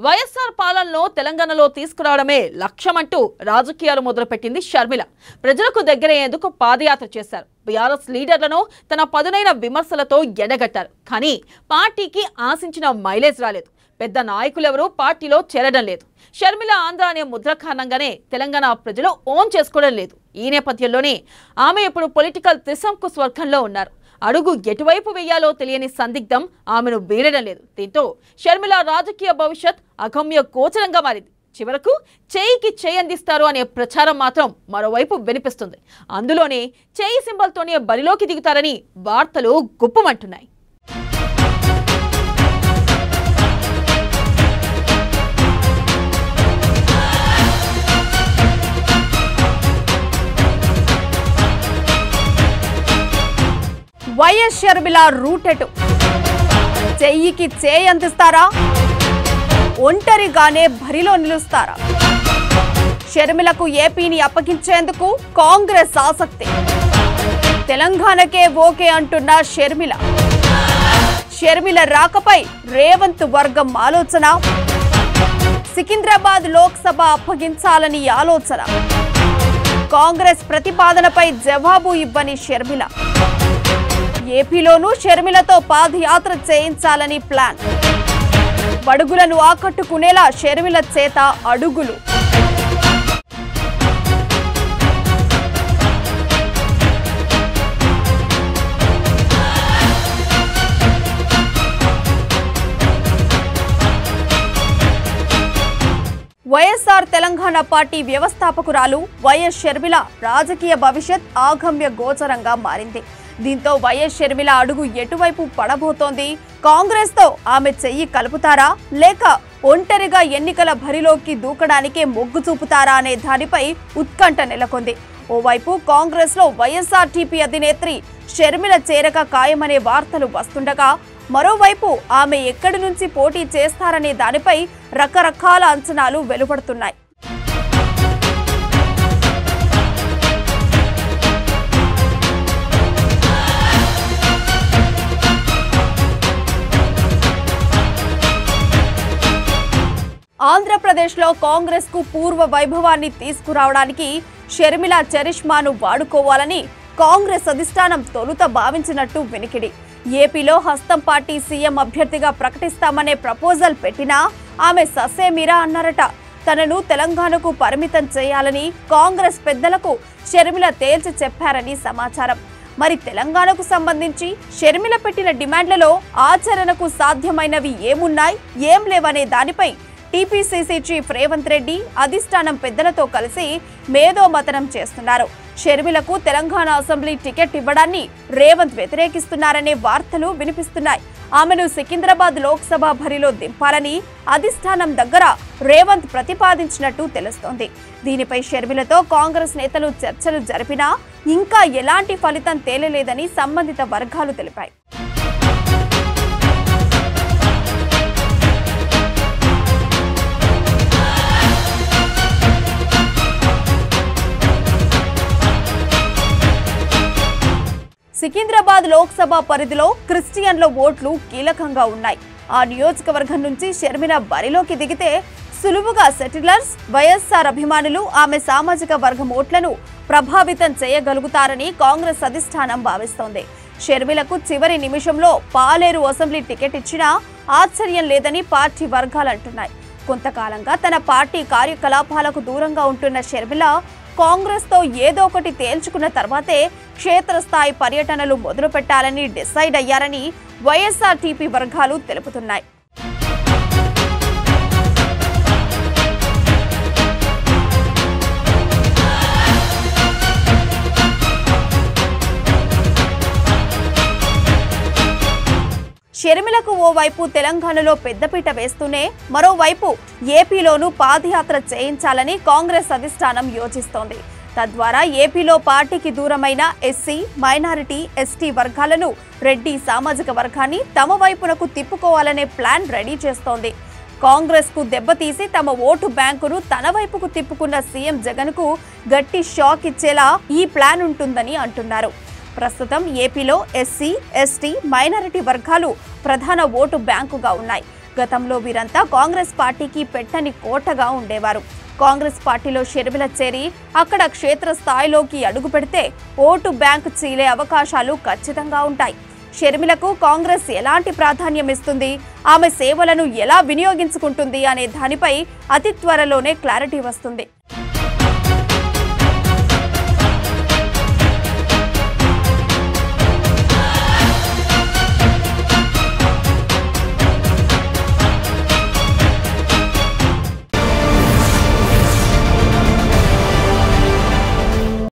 వైఎస్ఆర్ పాలనలో తెలంగాణలో తీసుకురావడమే లక్ష్యమంటూ రాజకీయాలు మొదలుపెట్టింది షర్మిల. ప్రజలకు దగ్గరయ్యేందుకు పాదయాత్ర చేశారు. బీఆర్ఎస్ లీడర్లను తన పదునైన విమర్శలతో ఎండగట్టారు. కానీ పార్టీకి ఆశించిన మైలేజ్ రాలేదు. పెద్ద నాయకులెవరూ పార్టీలో చేరడం లేదు. షర్మిల ఆంధ్ర అనే ముద్ర కారణంగానే తెలంగాణ ప్రజలు ఓన్ చేసుకోవడం లేదు. ఈ నేపథ్యంలోనే ఆమె ఇప్పుడు పొలిటికల్ త్రిశంకు స్వర్గంలో ఉన్నారు. అడుగు ఎటువైపు వేయాలో తెలియని సందిగ్ధం ఆమెను వీడడం లేదు. దీంతో షర్మిల రాజకీయ భవిష్యత్ అగమ్య గోచరంగా మారింది. చివరకు చేయికి చేయి అందిస్తారు అనే ప్రచారం మాత్రం మరోవైపు వినిపిస్తుంది. అందులోనే చేయి సింబల్తోనే బరిలోకి దిగుతారని వార్తలు గుప్పమంటున్నాయి. వైఎస్ షర్మిల రూటెటు చెయ్యికి చేయి అందిస్తారా, ఒంటరిగానే బరిలో నిలుస్తారా? షర్మిలకు ఏపీని అప్పగించేందుకు కాంగ్రెస్ ఆసక్తి. తెలంగాణకే ఓకే అంటున్న షర్మిల రాకపై రేవంత్ వర్గం ఆలోచన. సికింద్రాబాద్ లోక్సభ అప్పగించాలని ఆలోచన. కాంగ్రెస్ ప్రతిపాదనపై జవాబు ఇవ్వని షర్మిల. ఏపీలోనూ షర్మిలతో పాదయాత్ర చేయించాలని ప్లాన్. బడుగులను ఆకట్టుకునేలా షర్మిల చేత అడుగులు. వైఎస్ఆర్ తెలంగాణ పార్టీ వ్యవస్థాపకురాలు వైఎస్ షర్మిల రాజకీయ భవిష్యత్ ఆగమ్య గోచరంగా మారింది. దీంతో వైఎస్ షర్మిల అడుగు ఎటువైపు పడబోతోంది? కాంగ్రెస్ తో ఆమె చెయ్యి కలుపుతారా, లేక ఒంటరిగా ఎన్నికల బరిలోకి దూకడానికే మొగ్గు చూపుతారా అనే దానిపై ఉత్కంఠ నెలకొంది. ఓవైపు కాంగ్రెస్ లో వైఎస్ఆర్టీపీ అధినేత్రి షర్మిల చేరక ఖాయమనే వార్తలు వస్తుండగా, మరోవైపు ఆమె ఎక్కడి నుంచి పోటీ చేస్తారనే దానిపై రకరకాల అంచనాలు వెలువడుతున్నాయి. ఆంధ్రప్రదేశ్లో కాంగ్రెస్ కు పూర్వ వైభవాన్ని తీసుకురావడానికి షర్మిల చరిష్మాను వాడుకోవాలని కాంగ్రెస్ అధిష్టానం తొలుత భావించినట్టు వినికిడి. ఏపీలో హస్తం పార్టీ సీఎం అభ్యర్థిగా ప్రకటిస్తామనే ప్రపోజల్ పెట్టినా ఆమె ససేమిరా అన్నారట. తనను తెలంగాణకు పరిమితం చేయాలని కాంగ్రెస్ పెద్దలకు షర్మిల తేల్చి చెప్పారని సమాచారం. మరి తెలంగాణకు సంబంధించి షర్మిల పెట్టిన డిమాండ్లలో ఆచరణకు సాధ్యమైనవి ఏమున్నాయి, ఏం లేవనే దానిపై టీపీసీసీ చీఫ్ రేవంత్ రెడ్డి అధిష్టానం పెద్దలతో కలిసి మేధోమథనం చేస్తున్నారు. షర్మిలకు తెలంగాణ అసెంబ్లీ టికెట్ ఇవ్వడాన్ని రేవంత్ వ్యతిరేకిస్తున్నారనే వార్తలు వినిపిస్తున్నాయి. ఆమెను సికింద్రాబాద్ లోక్సభ బరిలో దింపాలని అధిష్టానం దగ్గర రేవంత్ ప్రతిపాదించినట్టు తెలుస్తోంది. దీనిపై షర్మిలతో కాంగ్రెస్ నేతలు చర్చలు జరిపినా ఇంకా ఎలాంటి ఫలితం తేలలేదని సంబంధిత వర్గాలు తెలిపాయి. సికింద్రాబాద్ లోక్సభ పరిధిలో క్రిస్టియన్ల ఓట్లు కీలకంగా ఉన్నాయి. ఆ నియోజకవర్గం నుంచి షర్మిల బరిలోకి దిగితే సులువుగా సెటిలర్స్, వైఎస్ఆర్ అభిమానులు ఆమె సామాజిక వర్గం ఓట్లను ప్రభావితం చేయగలుగుతారని కాంగ్రెస్ అధిష్టానం భావిస్తోంది. షర్మిలకు చివరి నిమిషంలో పాలేరు అసెంబ్లీ టికెట్ ఇచ్చినా ఆశ్చర్యం లేదని పార్టీ వర్గాలు అంటున్నాయి. కొంతకాలంగా తన పార్టీ కార్యకలాపాలకు దూరంగా ఉంటున్న షర్మిల కాంగ్రెస్ తో ఏదో ఒకటి తేల్చుకున్న తర్వాతే క్షేత్రస్థాయి పర్యటనలు మొదలు పెట్టాలని డిసైడ్ అయ్యారని వైఎస్ఆర్టీపీ వర్గాలు తెలుపుతున్నాయి. షర్మిలకు ఓవైపు తెలంగాణలో పెద్దపీట వేస్తూనే మరోవైపు ఏపీలోనూ పాదయాత్ర చేయించాలని కాంగ్రెస్ అధిష్టానం యోచిస్తోంది. తద్వారా ఏపీలో పార్టీకి దూరమైన ఎస్సీ, మైనారిటీ, ఎస్టీ వర్గాలను, రెడ్డి సామాజిక వర్గాన్ని తమ వైపునకు తిప్పుకోవాలనే ప్లాన్ రెడీ చేస్తోంది. కాంగ్రెస్ కు దెబ్బతీసి తమ ఓటు బ్యాంకును తన వైపుకు తిప్పుకున్న సీఎం జగన్ కు గట్టి షాక్ ఇచ్చేలా ఈ ప్లాన్ ఉంటుందని అంటున్నారు. ప్రస్తుతం ఏపీలో ఎస్సీ, ఎస్టీ, మైనారిటీ వర్గాలు ప్రధాన ఓటు బ్యాంకుగా ఉన్నాయి. గతంలో వీరంతా కాంగ్రెస్ పార్టీకి పెట్టని కోటగా ఉండేవారు. కాంగ్రెస్ పార్టీలో షర్మిల చేరి అక్కడ క్షేత్రస్థాయిలోకి అడుగు పెడితే ఓటు బ్యాంక్ చీలే అవకాశాలు ఖచ్చితంగా ఉంటాయి. షర్మిలకు కాంగ్రెస్ ఎలాంటి ప్రాధాన్యం ఇస్తుంది, ఆమె సేవలను ఎలా వినియోగించుకుంటుంది అనే దానిపై అతి త్వరలోనే క్లారిటీ వస్తుంది.